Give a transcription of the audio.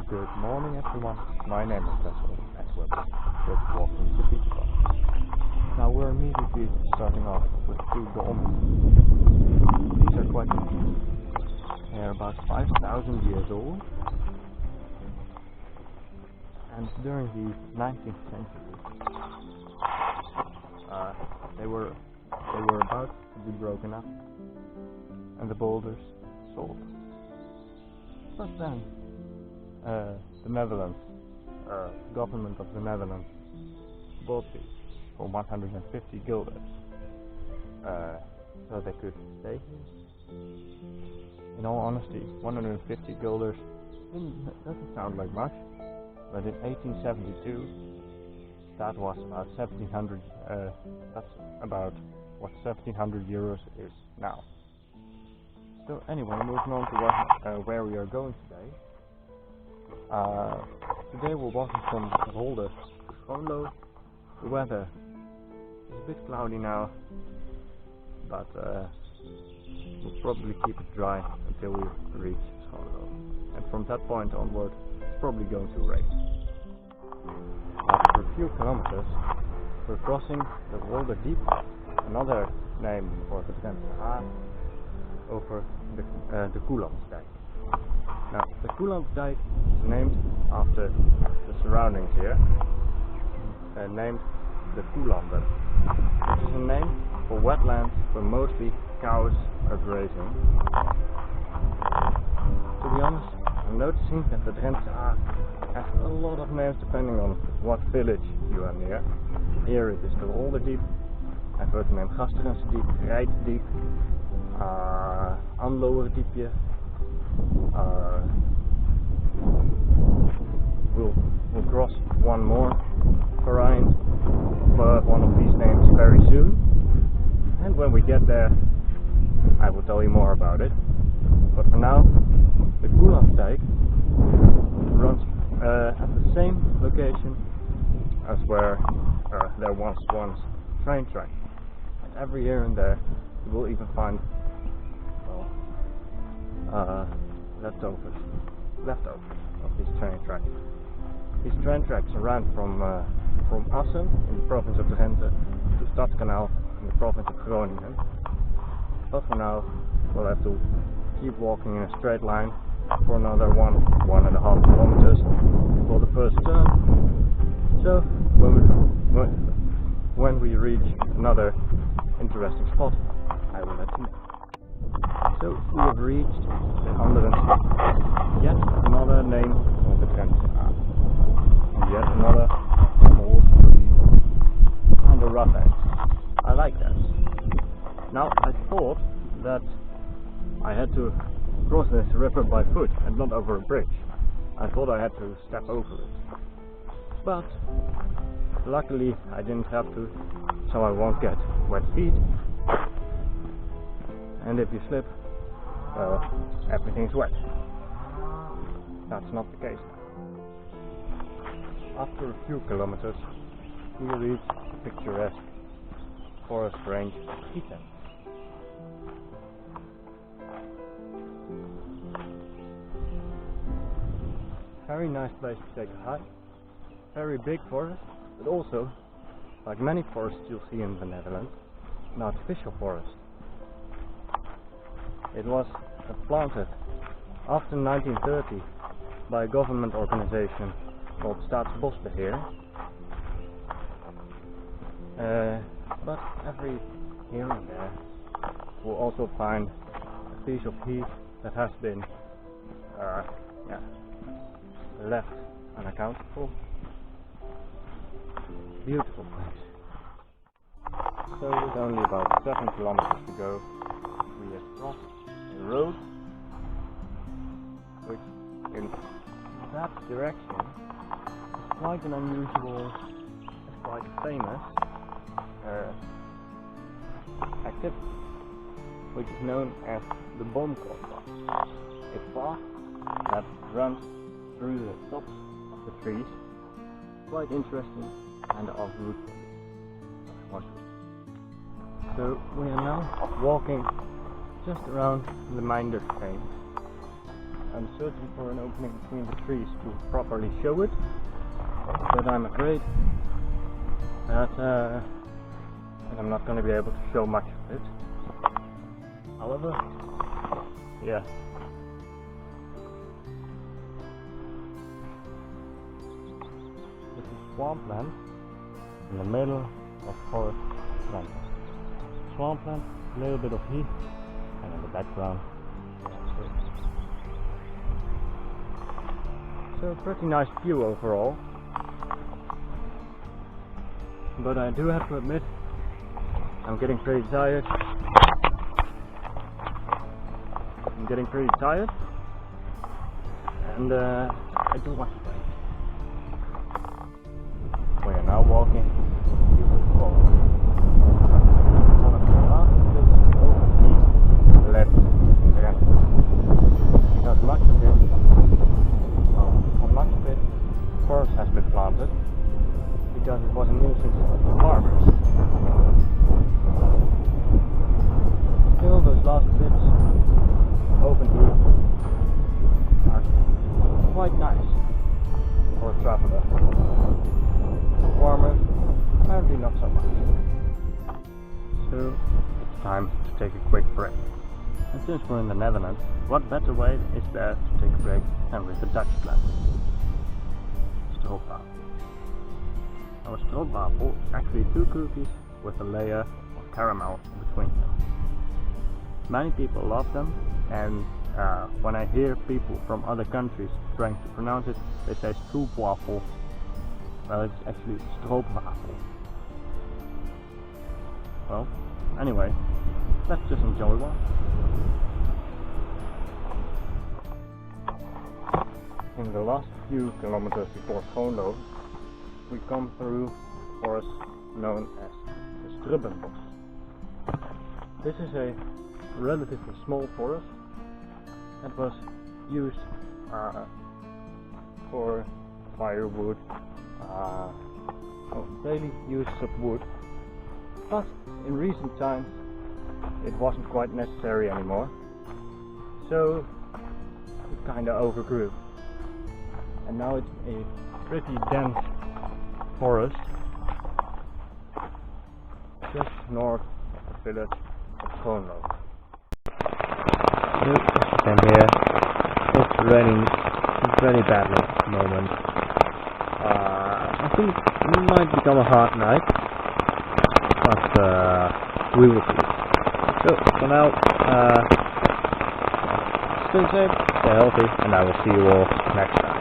Good morning everyone, my name is Vessel and we're just walking to Pieterpad. Now we're immediately starting off with two bombs. These are quite interesting. They are about 5,000 years old, and during the 19th century they were about to be broken up and the boulders sold. But then the Netherlands, government of the Netherlands, bought these for 150 guilders, so they could stay here. In all honesty, 150 guilders doesn't sound like much, but in 1872, that was about 1,700. That's about what 1,700 euros is now. So anyway, moving on to where we are going today. Today we're walking from Rolde to Schoonloo. The weather is a bit cloudy now, but we'll probably keep it dry until we reach Schoonloo. And from that point onward, it's probably going to rain. After a few kilometers, we're crossing the Rolde Diep, another name for the Drenthe, over the Schoonloo. Now, the Schoonloo is named after the surroundings here, named the Schoonloo, which is a name for wetlands where mostly cows are grazing. To be honest, I'm noticing that the Drenthe has a lot of names depending on what village you are near. Here it is the Rolde Diep. I've heard the name Gasterense Diep, Rijt Diep, Anloer Diepje. We'll cross one more variant for one of these names very soon, and when we get there I will tell you more about it. But for now, the Schoonloo runs at the same location as where there once was train track, and every here and there you will even find leftovers of these train tracks. These train tracks ran from Assen in the province of Drenthe to Stadskanaal in the province of Groningen. But for now, we'll have to keep walking in a straight line for another 1.5 kilometers for the first turn. So when we reach another interesting spot, I will let you know. So we have reached the Anderense, yet another name of the Drenthe, and yet another small stream and a rough edge. I like that. Now I thought that I had to cross this river by foot and not over a bridge. I thought I had to step over it, but luckily I didn't have to, so I won't get wet feet. And if you slip, everything's wet. That's not the case. After a few kilometers, we reach the picturesque forest range of heath. Very nice place to take a hike. Very big forest, but also, like many forests you'll see in the Netherlands, an artificial forest. It was planted after 1930 by a government organization called Staatsbosbeheer. But every here and there we'll also find a piece of heath that has been left unaccounted for. Beautiful place. So with only about 7 kilometers to go, we have crossed a road which in that direction is quite an unusual, it's quite famous activity, which is known as the boomkotpad. A path that runs through the tops of the trees, quite interesting and off-route. So we are now walking just around the Minderveen, I'm searching for an opening between the trees to properly show it, but I'm afraid that I'm not going to be able to show much of it. However, yeah. This is swampland in the middle of forest Drenthe. Swampland, a little bit of heath, and in the background, so pretty nice view overall. But I do have to admit, I'm getting pretty tired. And I do want to break. We are now walking through the forest. One of the last bits of heath left in Drenthe. Because much of it, on much of it, forest has been planted because it was a nuisance for farmers. Still, those last bits open heath are quite nice for a traveler. Farmers, apparently not so much. So it's time to take a quick break. And since we're in the Netherlands, what better way is there to take a break than with the Dutch plant? Stroopwafel. Now a stroopwafel is actually two cookies with a layer of caramel in between them. Many people love them, and when I hear people from other countries trying to pronounce it, they say stroopwafel. Well, it's actually stroopwafel. Well, anyway, let's just enjoy one. In the last few kilometers before Schoonloo, we come through a forest known as the Strubbenbos. This is a relatively small forest that was used for firewood, daily use of wood, but in recent times it wasn't quite necessary anymore, so it kinda overgrew, and now it's a pretty dense forest just north of the village of Schoonloo. So, as you can hear, it's raining very badly at the moment. I think it might become a hard night, but we will see. So, for now, stay safe, stay healthy, and I will see you all next time.